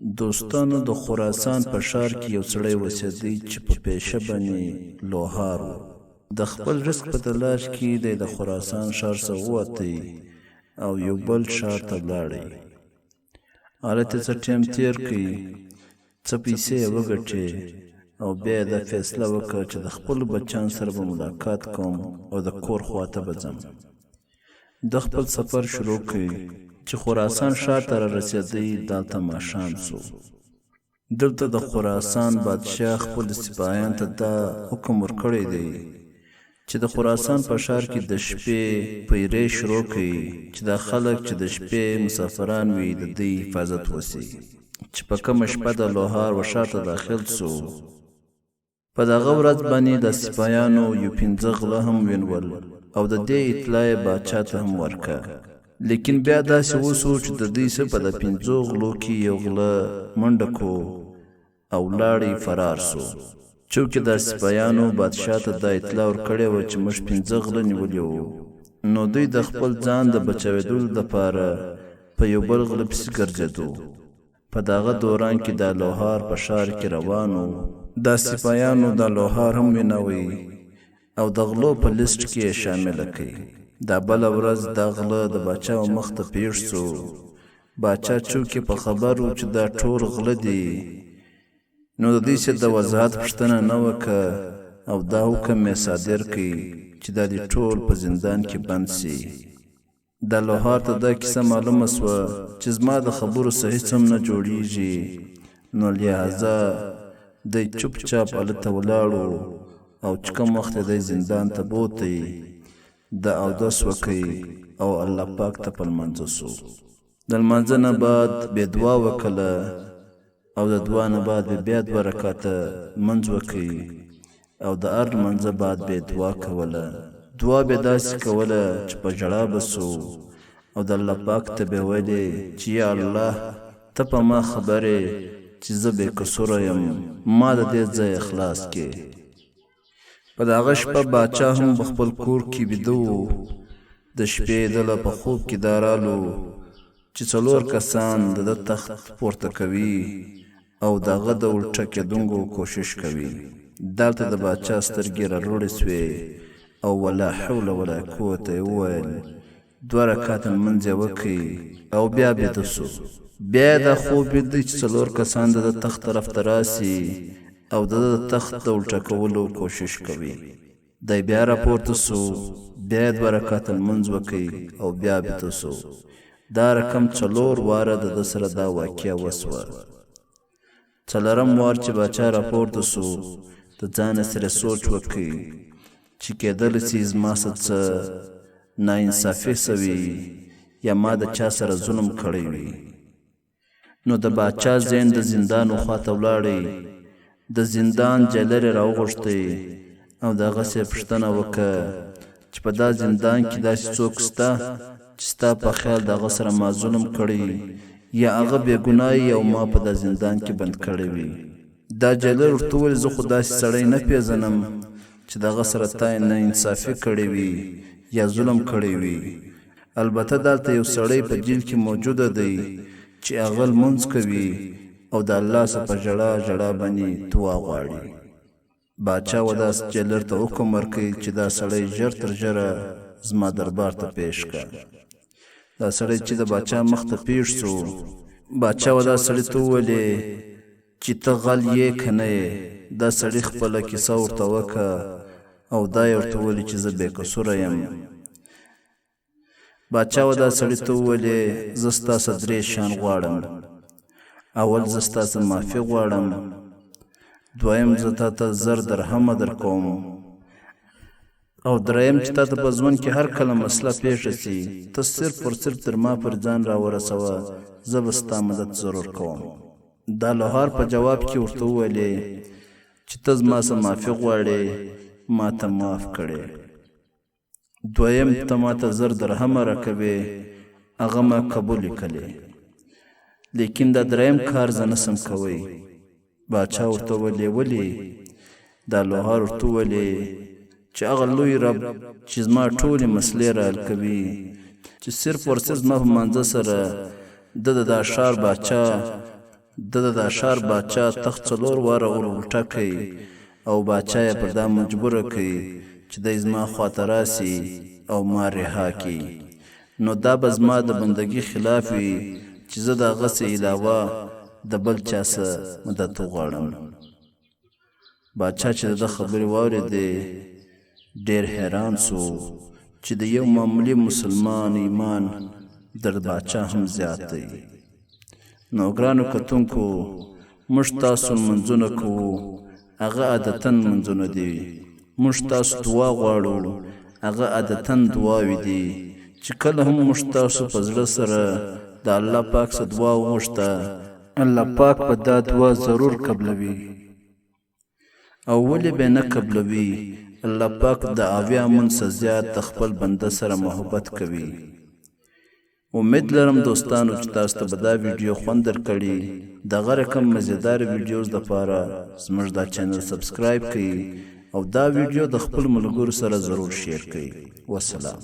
دوستانو د خراسان په ښار کې یو سړی اوسېدی چې په پیشه باندې لوهار و. د خپل رزق په تلاش کې دی د خراسان ښار څخه ووتی او یو بل ښار ته ولاړی. هلته څه ټیم تېر کړي، څه پیسې یې وګټې او بیا یې دا فیصله وکړه چې د خپلو بچیانو سره به ملاقات کوم او د کور خواته به ځم. د خپل سفر شروع کړي چې خراسان ښار ته رارسېدی. دلته ماښام سو. دلته د خراسان بادشاه خپل سپاهیانو ته دا حکم ورکړی دی چې د خراسان په ښار کې د شپې پیرې شروع کړي چې دا خلک چې د شپې مسافران وي د دوی حفاظت وسي. چې په کومه شپه د لوهار و ښار ته داخل سو، په دغه ورځ باندې د سپاهیانو یو 15 غله هم ونیول او د دې اطلاع یې باچا ته هم ورکړه. لیکن بیا داسې وسو چې د دوی څخه په د 15 غلو کې یو غله منډه کو او لاړی فرار سو. چونکې د سپاهیانو بادشاه ته دا اطلاع ورکړې وه چې موږ 15 غله نیولي وو، نو دوی د خپل ځان د بچاوېدلو لپاره په یو بل غله پسې ګرځېدو. په دغه دوران کې د لوهار په ښار کې روان و. د سپاهیانو د لوهار هم ونیوی او د غلو په لیست کې یې شامله کړي. دا بله ورځ دا غله د باچا مخ ته پیښ سو. باچا چونکې په خبر و چې دا ټول غله دي، نو د دې څه د وضاحت پوښتنه نه وکړه او دا حکم یې صادر کړي چې دا دې ټول په زندان کې بند سي. د لوهار ته دا کیسه معلومه سوه چې زما د خبرو صحیح څه هم نه جوړیږي، نو لہذا دی چوپ چاپ هلته ولاړو او چې کوم وخت دی زندان ته بوتی، د اودس وکړي او الله پاک ته په لمانځه سو. د لمانځه نه بعد بیا دعا وکړه او د دعا نه بعد بیا 2 رکعته لمونځ وکړي او د هر لمانځه بعد بیا دعا کوله. دعا بیا داسې کوله چې په ژړا به سو او د الله پاک ته به ویلې چې یا الله ته په ما خبرې چې زه بې قصوره یم، ما د دې ځای خلاص کې. په دغه شپه باچا هم په خپل کور کې ویده و. د شپې دله په خوب کې دا رالو چې 4 کسان د ده تخت پورته کوي او دغه د الټه کېدونکو کوشش کوي. دلته د باچا سترګې راروړې سوې او ولا حول ولا قوت یې وویل. 2 رکعته لمونځ یې وکړي او بیا بیده سو. بیا یې دا خوب لیدی چې 4 کسان د ده تخت طرف ته راسي او د تخت د الټه کولو کوشش کوي. دی بیا راپورته سو، بیا 2 رکعته لمونځ وکړي او بیا بیده سو. دا رقم 4 واره د ده سره دا واقعه وسوه. 4م وار چې باچا راپورته سو، د ځانه سره سوچ وکړي چې کېدلی سي زما څه ناانصافي سوي یا ما د چا سره ظلم کړی وي. نو د باچا ذهن د زندان خواته ولاړی. د زندان جیلر یې راوغوښتی او د هغسې یې پوښتنه وکړه چې په دا زندان کې داسې څوک شته چې ستا په خیال د هغه سره ما ظلم کړی یا هغه بې ګناه او ما په دا زندان کې بند کړی وي. دا جیلر ورته وویل زه خو داسې سړی نه پېژنم چې د هغه سره تا نه انصافي کړې وي یا ظلم کړی وي. البته دلته یو سړی په جیل کې موجوده دی چې هغه لمونځ کوي او د الله څخه په ژړا باندې دعا غواړي. باچا و دا جیلر ته حکم ورکړي چې دا سړی ژر تر ژره زما دربار ته پیش کړه. دا سړی چې د باچا مخ ته پیش سو، باچا و دا سړی ته وویلې چې ته غل یې که نه یې. دا سړی خپله کیسه ورته وکړه او دا یې ورته وویلې چې زه بې قصوره یم. باچا و دا سړی ته وویلې زه ستا څخه 3 شیان غواړم. اول زه ستا څخه معافي غواړم، دویم زه تا ته 1000 درهمه درکوم، او دریم چې تا ته په ژوند کې هر کله مسله پیښه سي ته صرف پر صرف تر ما پر ځان راورسوه، زه به ستا مدد ضرور کوم. دا لوهار په جواب کې ورته وویلې چې ته زما څخه معافي غواړې، ما ته معاف کړې. دویم ته ما ته 1000 درهمه راکوې، هغه ما قبول کړې. لیکن دا دریم کار زه نسم کوی. باچا ورته ویلې ولې؟ دا لوهار ورته ویلې چې هغه لوی رب چې زما ټولې مسلې را حل کوي، چې صرف ورسې زما په منځه سره د دا ښار باچا د ښار باچا تخت 4 واره ور الټه کوي او باچا یې پر دا مجبوره کوي چې دی زما خواته راسي او ما رها کړي، نو دا به زما د بندګۍ خلاف وي چې زه د هغه څه علاوه د بل چا څه مدد وغواړم. باچا چې د ده خبرې واورېدې ډېر حیران سو چې د یو معمولي مسلمان ایمان در باچا هم زیات دی. نو ګرانو کتونکو، موږ تاسو لمونځونه کوو، هغه عادتاً لمونځونه دي. موږ تاسو دعا غواړو، هغه عادتاً دعاوې دي چې کله هم موږ تاسو په زړه سره د الله پاک څخه دعا وغوښته، الله پاک به دا دعا ضرور قبلوي. او ولې به نه قبلوي؟ الله پاک د 80 من څخه زیات د خپل بنده سره محبت کوي. امید لرم دوستانو چې تاسو ته به دا ویډیو خوند درکړي. دغه رقم مزیدار ویډیوز لپاره زموږ دا چینل سبسکرایب کړئ او دا ویډیو د خپل ملګرو سره ضرور شیر کړئ. والسلام.